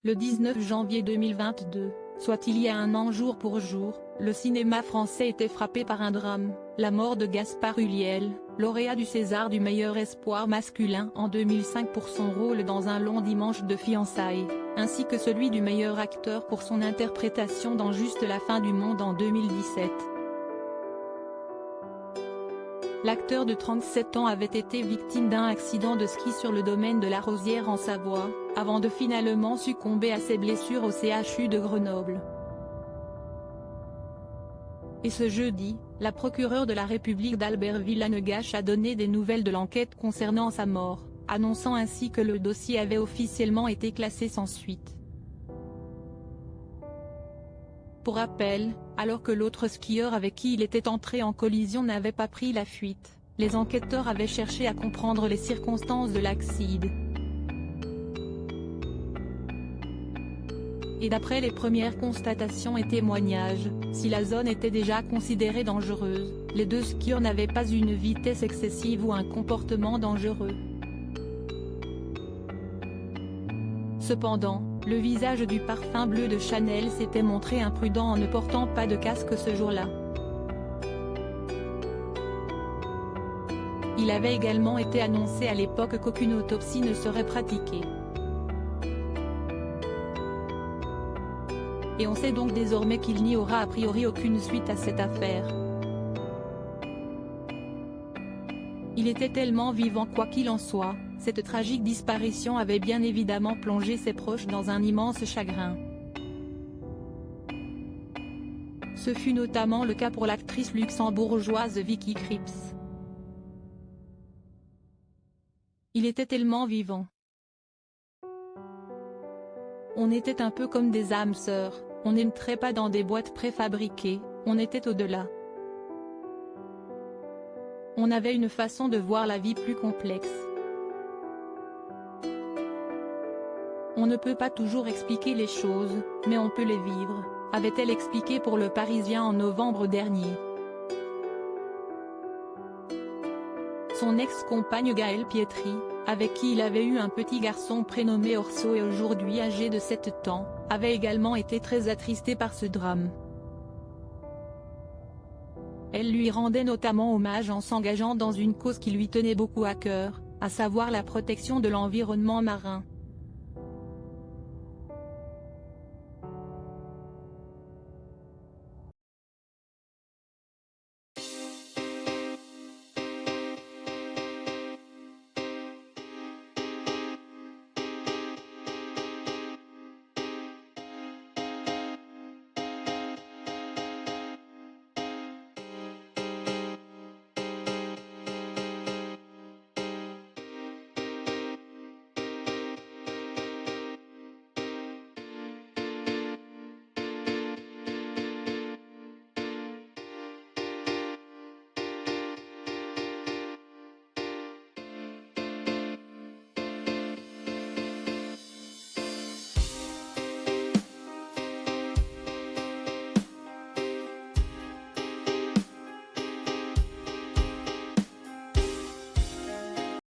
Le 19 janvier 2022, soit il y a un an jour pour jour, le cinéma français était frappé par un drame, la mort de Gaspard Ulliel, lauréat du César du meilleur espoir masculin en 2005 pour son rôle dans Un long dimanche de fiançailles, ainsi que celui du meilleur acteur pour son interprétation dans Juste la fin du monde en 2017. L'acteur de 37 ans avait été victime d'un accident de ski sur le domaine de la Rosière en Savoie, avant de finalement succomber à ses blessures au CHU de Grenoble. Et ce jeudi, la procureure de la République d'Albertville-Lanegache a donné des nouvelles de l'enquête concernant sa mort, annonçant ainsi que le dossier avait officiellement été classé sans suite. Pour rappel, alors que l'autre skieur avec qui il était entré en collision n'avait pas pris la fuite, les enquêteurs avaient cherché à comprendre les circonstances de l'accident. Et d'après les premières constatations et témoignages, si la zone était déjà considérée dangereuse, les deux skieurs n'avaient pas une vitesse excessive ou un comportement dangereux. Cependant, le visage du parfum bleu de Chanel s'était montré imprudent en ne portant pas de casque ce jour-là. Il avait également été annoncé à l'époque qu'aucune autopsie ne serait pratiquée. Et on sait donc désormais qu'il n'y aura a priori aucune suite à cette affaire. Il était tellement vivant quoi qu'il en soit, cette tragique disparition avait bien évidemment plongé ses proches dans un immense chagrin. Ce fut notamment le cas pour l'actrice luxembourgeoise Vicky Krieps. Il était tellement vivant. On était un peu comme des âmes sœurs, on n'entrait pas dans des boîtes préfabriquées, on était au-delà. On avait une façon de voir la vie plus complexe. On ne peut pas toujours expliquer les choses, mais on peut les vivre, avait-elle expliqué pour Le Parisien en novembre dernier. Son ex-compagne Gaëlle Pietri, avec qui il avait eu un petit garçon prénommé Orso et aujourd'hui âgé de 7 ans, avait également été très attristée par ce drame. Elle lui rendait notamment hommage en s'engageant dans une cause qui lui tenait beaucoup à cœur, à savoir la protection de l'environnement marin.